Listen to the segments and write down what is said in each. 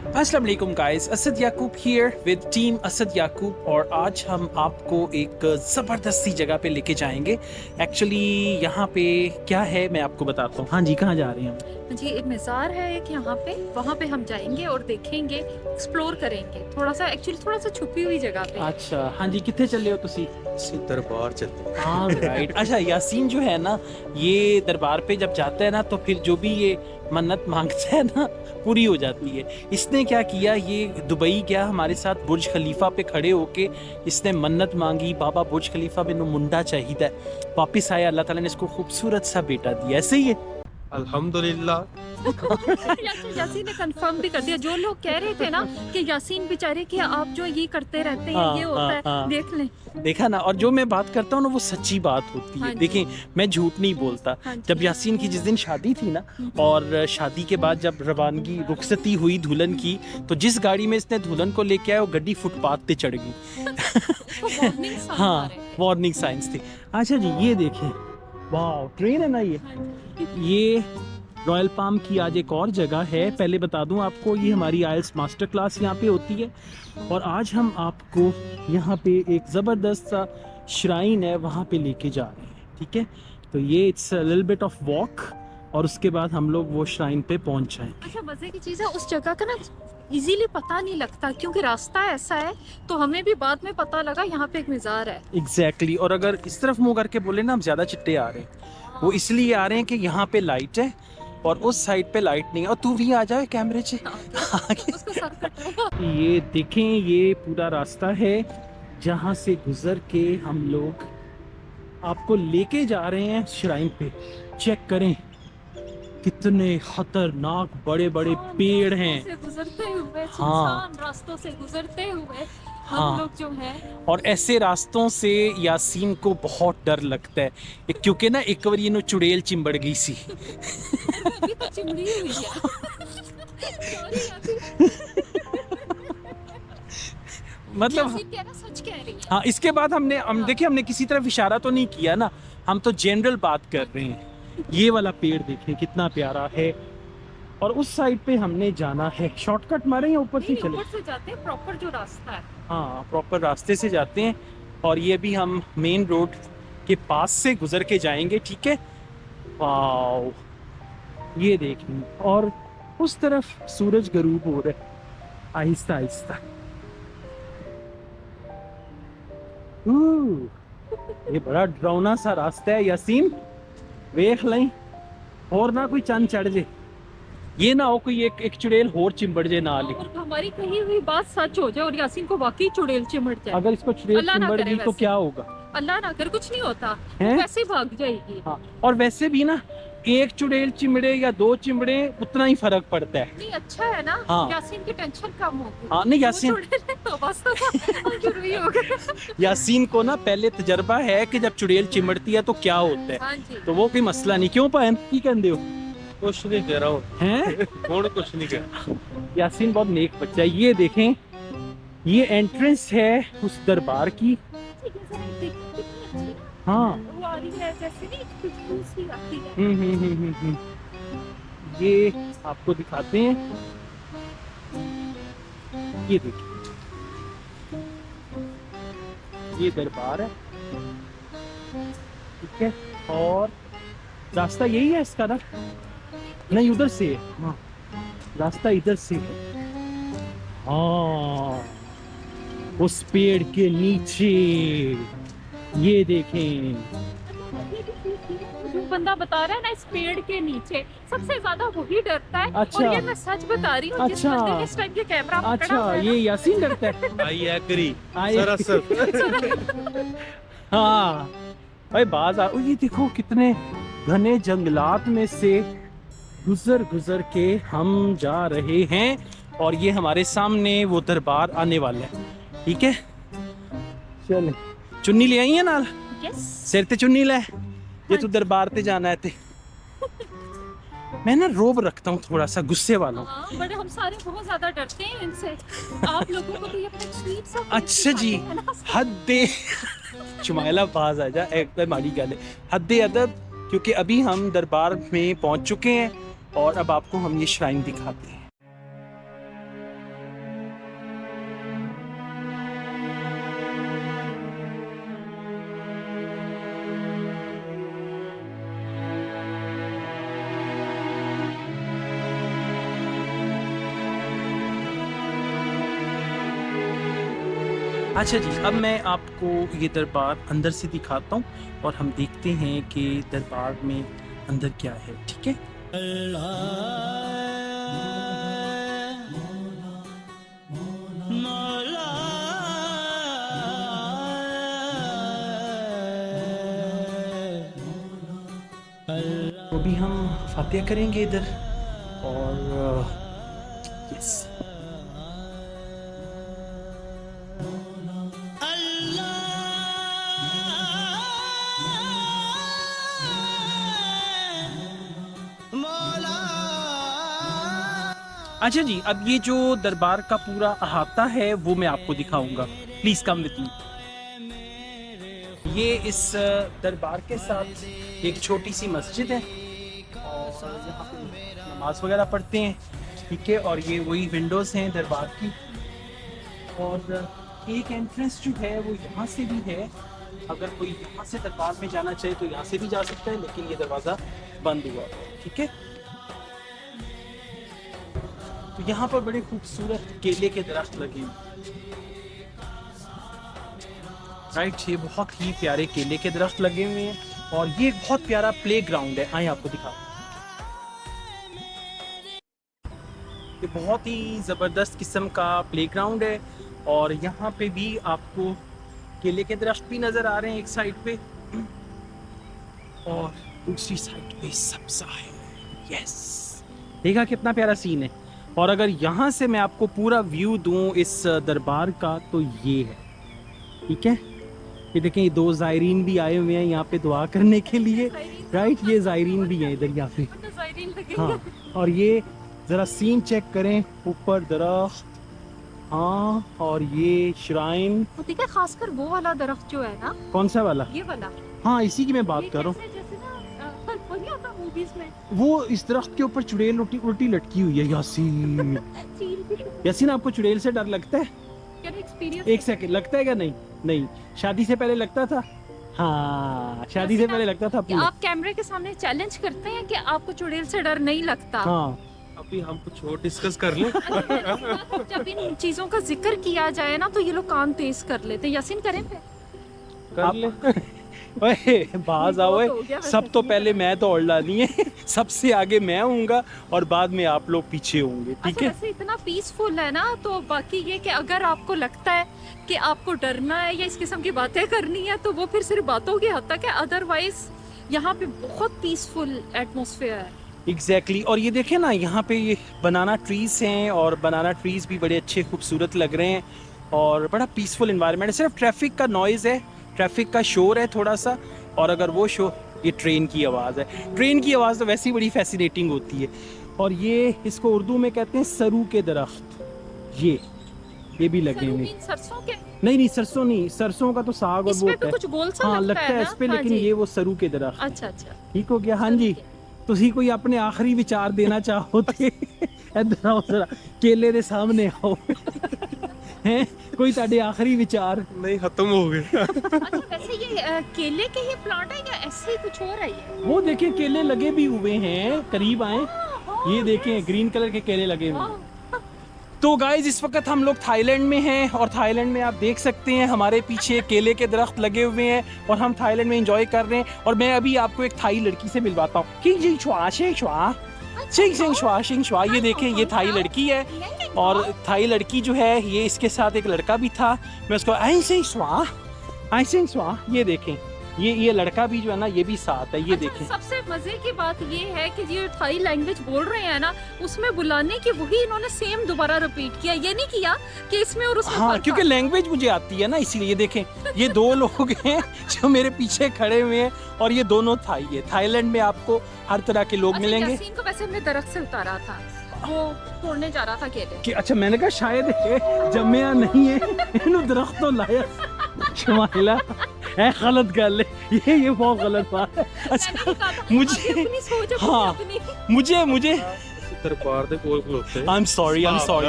अस्सलाम वालेकुम guys, Asad Yaqub here with team Asad Yaqub और आज हम आपको एक ज़बरदस्त सी जगह पे लेके जाएंगे। एक्चुअली यहाँ पे क्या है मैं आपको बताता हूँ। हाँ जी, कहाँ जा रहे हैं हम? जी, एक मज़ार है एक यहाँ पे, वहाँ पे हम जाएंगे और देखेंगे, एक्सप्लोर करेंगे। थोड़ा सा छुपी हुई जगह पे है। अच्छा, हाँ जी, कितने चले हो तुसी? दरबार चलते हाँ राइट। अच्छा, यासीन जो है ना, ये दरबार पे जब जाता है ना तो फिर जो भी ये मन्नत मांगता है ना पूरी हो जाती है। इसने क्या किया, ये दुबई गया हमारे साथ, बुर्ज खलीफा पे खड़े होके इसने मन्नत मांगी, बाबा बुर्ज खलीफा मैनू मुंडा चाहिए। वापिस आया, अल्लाह ताला ने इसको खूबसूरत सा बेटा दिया। ऐसे ही है अल्हम्दुलिल्लाह। यासीन ने कंफर्म भी कर दिया। जो लोग कह रहे थे ना कि यासीन बेचारे कि आप जो ये करते रहते हैं, हाँ, ये होता है, हाँ। देख लें। देखा ना, और जो मैं बात करता हूँ ना वो सच्ची बात होती हाँ है। जी। देखिए, मैं झूठ नहीं बोलता। हाँ जी। जब यासीन की जिस दिन शादी थी ना, और शादी के बाद जब रवानगी रुखसती हुई दुल्हन की, तो जिस गाड़ी में इसने दुल्हन को लेके आया वो गड्डी फुटपाथ पे चढ़ गई। उसको वार्निंग साउंड आ हाँ, रहे हैं। वार्निंग साइंस थी। अच्छा जी, ये देखें, वाह, ट्रेन है ना ये। हाँ जी। ये रॉयल पाम की आज एक और जगह है। पहले बता दूं आपको, ये हमारी आइल्स मास्टर क्लास यहाँ पे होती है, और आज हम आपको यहाँ पे एक ज़बरदस्त सा श्राइन है वहाँ पे लेके जा रहे हैं। ठीक है, तो ये it's a little bit of walk, और उसके बाद हम लोग वो श्राइन पे पहुँच जाएंगे। अच्छा, मजे की चीज़ है उस जगह का ना, इजीली पता नहीं लगता क्योंकि रास्ता ऐसा है। तो हमें भी बाद में पता लगा यहाँ पे एक मज़ार है। एग्जैक्टली। और अगर इस तरफ मुँह करके बोले ना, हम ज़्यादा चिट्टे आ रहे हैं, वो इसलिए आ रहे हैं कि यहाँ पे लाइट है और उस साइड पे लाइट नहीं है। और तू भी आ जाए कैमरे से आगे। उसको सर कटवाओ। ये देखें, ये पूरा रास्ता है जहाँ से गुजर के हम लोग आपको लेके जा रहे हैं श्राइन पे। चेक करें कितने खतरनाक बड़े बड़े पेड़ हैं। से गुजरते हुए, हाँ। सुनसान रास्तों से गुजरते हुए हाँ। हम लोग जो है। और ऐसे रास्तों से यासीन को बहुत डर लगता है, क्योंकि ना एक बार ये चुड़ैल चिंबड़ गई सी। अभी तो चिमड़ी हुई है। Sorry, यासीन। मतलब यासीन कह रहा, सच कह रही है। हाँ, इसके बाद हम देखिए, हमने किसी तरफ इशारा तो नहीं किया ना, हम तो जनरल बात कर रहे हैं। ये वाला पेड़ देखें कितना प्यारा है, और उस साइड पे हमने जाना है। शॉर्टकट मारे या ऊपर से नहीं, चले? ऊपर से जाते हैं, प्रॉपर जो रास्ता है। हाँ, प्रॉपर रास्ते से जाते हैं, और ये भी हम मेन रोड के पास से गुजर के जाएंगे। ठीक है, वाओ, ये देखें, और उस तरफ सूरज गरूब हो रहा है आहिस्ता आहिस्ता। ये बड़ा डरावना सा रास्ता है यासीन, वेख लें और ना कोई चंद चढ़ जे, ये ना हो कोई एक चुड़ैल होर चिंबड़ जे ना ले। और हमारी कही हुई बात सच हो जाए और यासीन को वाकई चुड़ैल चिमट जाए। अगर इसको चुड़ैल अल्लाह ना चिंबड़ करे गई तो वैसे। क्या होगा? अल्लाह ना कर, कुछ नहीं होता, हैं? वैसे ही भाग जाएगी। हाँ, और वैसे भी ना, एक चुड़ैल चिमड़े या दो चिमड़े उतना ही फर्क पड़ता है। नहीं, अच्छा है ना। हाँ। यासीन की टेंशन कम होगी। हाँ, नहीं, यासीन वो चुड़ैल तो बस हम शुरू ही हो गए। यासीन को ना पहले तजर्बा है कि जब चुड़ैल चिमड़ती है तो क्या होता है, हाँ जी। तो वो कोई मसला नहीं। क्यों पायन की कहते हो? कुछ नहीं कह रहा हूँ, हैं? कौन कुछ नहीं कह रहा। यासीन बहुत नेक बच्चा है। ये देखें, ये एंट्रेंस है उस दरबार की। हाँ। वो आ रही है जैसे नहीं, खुशबू सी आती है। ये आपको दिखाते हैं, ये देखिए, ये दरबार है। ठीक है, और रास्ता यही है इसका ना? नहीं, उधर से है। हाँ, रास्ता इधर से है। हाँ, उस पेड़ के नीचे ये देखें। जो बंदा बता रहा है ना, इस पेड़ के नीचे सबसे ज्यादा वही डरता है। अच्छा। और ये मैं सच बता रही हूँ, जिस अच्छा। बंदे ने इस टाइम के कैमरा पकड़ा अच्छा, हुआ है ये यासीन डरता है। आई एग्री आई- सरासर। हाँ भाई, ये देखो कितने घने जंगलात में से गुजर गुजर के हम जा रहे हैं, और ये हमारे सामने वो दरबार आने वाला है। ठीक है, चल, चुन्नी ले आई है नाल? यस। सिर ते चुन्नी ले, ये तू दरबार ते जाना है ते। मैं ना रोब रखता हूँ थोड़ा सा, गुस्से वाला हूँ। हाँ, बड़े हम सारे बहुत ज्यादा डरते हैं इनसे। आप लोगों को तो ये अपना स्वीट सा अच्छा जी, हद्दे चुमाइला बाज आ जा, एकदम माड़ी गल है, हद्दे अदब। क्योंकि अभी हम दरबार में पहुंच चुके हैं, और अब आपको हम ये श्राइन दिखाते हैं। अच्छा जी, अब मैं आपको ये दरबार अंदर से दिखाता हूँ और हम देखते हैं कि दरबार में अंदर क्या है, ठीक है। तो भी हम फातिहा करेंगे इधर और यस अच्छा जी, अब ये जो दरबार का पूरा अहाता है वो मैं आपको दिखाऊंगा। Please come with me. ये इस दरबार के साथ एक छोटी सी मस्जिद है और यहाँ पे नमाज वगैरह पढ़ते हैं, ठीक है। और ये वही विंडोज़ हैं दरबार की और एक एंट्रेंस जो है वो यहाँ से भी है। अगर कोई यहाँ से दरबार में जाना चाहे तो यहाँ से भी जा सकता है, लेकिन ये दरवाज़ा बंद हुआ है, ठीक है। तो यहाँ पर बड़े खूबसूरत केले के दरख्त लगे हैं, राइट। ये बहुत ही प्यारे केले के दरख्त लगे हुए हैं और ये एक बहुत प्यारा प्ले ग्राउंड है। आइए आपको दिखा। ये बहुत ही ज़बरदस्त किस्म का प्ले ग्राउंड है और यहाँ पे भी आपको केले के दरख्त भी नज़र आ रहे हैं एक साइड पे और दूसरी साइड पे सब्ज़ा है। यस, देखा कितना प्यारा सीन है। और अगर यहाँ से मैं आपको पूरा व्यू दूँ इस दरबार का तो ये है, ठीक है। ये देखें, ये दो ज़ायरीन भी आए हुए हैं यहाँ पे दुआ करने के लिए, राइट। ये ज़ायरीन भी हैं इधर यहाँ पे, हाँ। और ये ज़रा सीन चेक करें, ऊपर दरख्त, हाँ, और ये श्राइन। देखिए खासकर वो वाला दरख्त जो है ना, कौन सा वाला? ये वाला, हाँ, इसी की मैं बात कर रहा हूँ। वो इस दरख्त के ऊपर चुड़ैल उल्टी लटकी हुई है। यासीन, यासीन आपको चुड़ैल से डर लगता है? एक सेकंड, लगता है क्या? नहीं नहीं, शादी से पहले लगता था। हाँ, शादी से पहले लगता था। आप कैमरे के सामने चैलेंज करते हैं कि आपको चुड़ैल से डर नहीं लगता? हाँ, अभी हम कुछ और डिस्कस कर लें। जब इन चीजों का जिक्र किया जाए ना तो ये लोग कान तेज कर लेते हैं। यासीन करें फिर? कर लें। ओए बाज आओ, सब तो पहले मैं दौड़ लानी है, सबसे आगे मैं होऊंगा और बाद में आप लोग पीछे होंगे, ठीक है। वैसे इतना पीसफुल है ना, तो बाकी ये कि अगर आपको लगता है कि आपको डरना है या इस किस्म की बातें करनी है तो वो फिर सिर्फ बातों की हद तक है, अदरवाइज यहाँ पे बहुत पीसफुल एटमॉस्फेयर है। एग्जैक्टली और ये देखें ना, यहाँ पे ये बनाना ट्रीज हैं और बनाना ट्रीज भी बड़े अच्छे खूबसूरत लग रहे हैं और बड़ा पीसफुल इन्वायरमेंट है। सिर्फ ट्रैफिक का नॉइज़ है, ट्रैफिक का शोर है थोड़ा सा, और अगर वो शोर, ये ट्रेन की आवाज़ है। ट्रेन की आवाज़ तो वैसे ही बड़ी फैसिनेटिंग होती है। और ये इसको उर्दू में कहते हैं सरू के दरख्त। ये भी लगे हुए। सरसों के? नहीं, सरसों नहीं, सरसों का तो साग और वो होता है, कुछ गोल सा हाँ लगता है इस पे, लेकिन ये वो सरू के दरख्त। अच्छा, ठीक हो गया। हाँ जी, ਤੁਸੀਂ कोई अपने आखिरी विचार देना चाहो तो इधर आओ, जरा केले दे सामने आओ। हैं कोई ताड़े आखिरी विचार? नहीं, खत्म हो गए। अच्छा, वैसे ये केले के ही प्लांट है या ऐसे ही कुछ और है ये? वो देखें केले लगे भी हुए हैं, करीब आए, ये देखें ग्रीन कलर के केले लगे हुए हैं। तो गाइज इस वक्त हम लोग थाईलैंड में हैं और थाईलैंड में आप देख सकते हैं हमारे पीछे केले के दरख्त लगे हुए हैं और हम थाईलैंड में एंजॉय कर रहे हैं। और मैं अभी आपको एक थाई लड़की से मिलवाता हूँ। ये देखें, ये थाई लड़की है और थाई लड़की जो है ये इसके साथ एक लड़का भी था। मैं उसको ऐसे स्वा, ये देखें, ये लड़का भी जो है ना ये भी साथ है, ये देखें। सबसे मजे की बात ये है कि ये थाई लैंग्वेज बोल रहे हैं ना, उसमें बुलाने की वही इन्होंने सेम दोबारा रिपीट किया, ये नहीं किया कि इसमें और उसमें। हाँ, क्योंकि लैंग्वेज मुझे आती है ना, इसीलिए। देखें, ये दो लोग हैं जो मेरे पीछे खड़े हुए हैं और ये दोनों थाई है। थाईलैंड में आपको हर तरह के लोग मिलेंगे। यासीन को वैसे हमने दरख्त से उतारा था, वो तोड़ने जा रहा था केले कि अच्छा, मैंने कहा शायद जम्मिया नहीं है, इन्हों दरख्त तो लाया शमाइला है। गलत गल है ये बहुत गलत बात है। अच्छा, मुझे दरबार दे कोल खलोते हैं। आई एम सॉरी,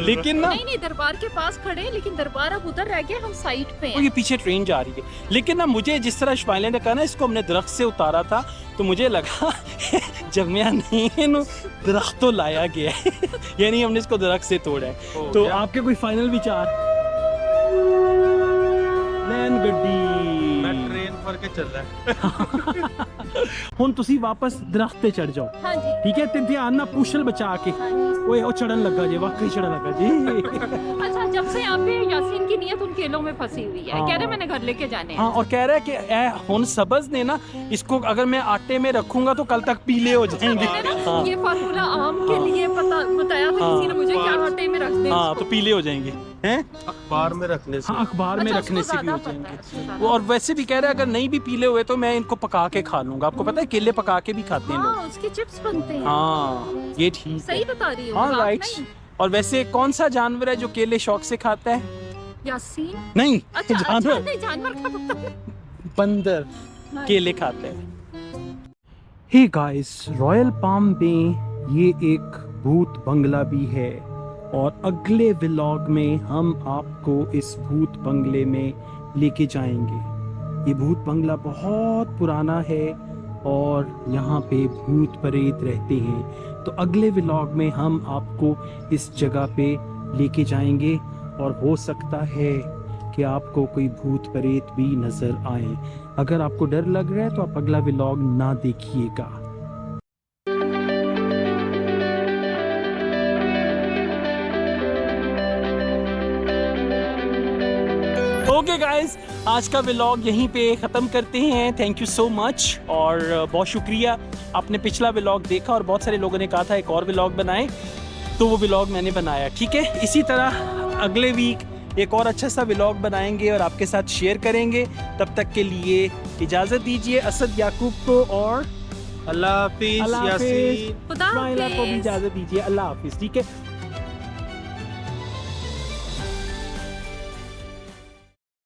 लेकिन ना नहीं, दरबार के पास खड़े हैं, लेकिन दरबार अब उधर रह गया, हम साइड पे हैं। ये पीछे ट्रेन जा रही है, लेकिन ना मुझे जिस तरह शमाइला ने कहा ना इसको हमने दरख्त से उतारा था, तो मुझे लगा जम्मिया नहीं है, दरख्त तो लाया गया है, यानी हमने इसको दरख्त से तोड़ा है। तो आपके कोई फाइनल विचार? ਲੈਣ मैं ਗੱਡੀ ट्रेन फड़ के चल रहा है ਹੁਣ ਤੁਸੀਂ ਵਾਪਸ ਦਰਖਤ ਤੇ ਚੜ ਜਾਓ हाँ जी ਠੀਕ ਹੈ ਤੇ ਧਿਆਨ ਨਾਲ ਪੁਸ਼ਲ ਬਚਾ ਕੇ हाँ जी ਓਏ ਉਹ ਚੜਨ ਲੱਗਾ ਜੇ ਵਾਕਈ ਚੜਨ ਲੱਗਾ ਜੀ अच्छा जब से यहाँ पे यासीन की नीयत उन केलों में फंसी हुई है हाँ। कह रहे मैंने घर लेके जाने हैं हाँ और कह रहा है कि ए हुन सब्ज ने ना इसको अगर मैं आटे में रखूंगा तो कल तक पीले हो जाएंगे मैंने ना हाँ ये फार्मूला आम के लिए बताया था हाँ। किसी ने मुझे क्या आटे में रख दे हाँ तो पीले हो जाएंगे हैं अखबार में रखने से हाँ अखबार में अच्छा, रखने उसको से भी हो ज़्यादा पता है, उसको जाएंगे ज़्यादा वो और वैसे भी कह रहा है अगर नहीं भी पीले हुए तो मैं इनको पका के खा लूंगा आपको पता है केले पका के भी खाते हैं लोग हाँ उसके चिप्स बनते हैं हाँ ये ठीक सही है बता रही हूँ हाँ मजाक राइट नहीं। और वैसे कौन सा जानवर है जो केले शौक से खाता है यासीन नहीं अच्छा अच्छा जानवर नहीं जानवर का पता है। बंदर हाँ। केले खाते हैं हे गाइस रॉयल पाम में ये एक भूत बंगला भी है और अगले व्लॉग में हम आपको इस भूत बंगले में लेके जाएंगे ये भूत बंगला बहुत पुराना है और यहाँ पे भूत प्रेत रहते हैं तो अगले व्लॉग में हम आपको इस जगह पे लेके जाएंगे और हो सकता है कि आपको कोई भूत प्रेत भी नजर आए अगर आपको डर लग रहा है तो आप अगला व्लॉग ना देखिएगा ओके गाइस आज का व्लॉग यहीं पे ख़त्म करते हैं थैंक यू सो मच और बहुत शुक्रिया आपने पिछला व्लॉग देखा और बहुत सारे लोगों ने कहा था एक और व्लॉग बनाएं तो वो व्लॉग मैंने बनाया ठीक है इसी तरह अगले वीक एक और अच्छा सा व्लॉग बनाएंगे और आपके साथ शेयर करेंगे तब तक के लिए इजाज़त दीजिए असद याकूब को और अल्लाह हाफिज अल्लाह हाफिज। यासीन खुदा इस्माइला को भी हाफिज। इजाज़त दीजिए अल्लाह हाफिज़ ठीक है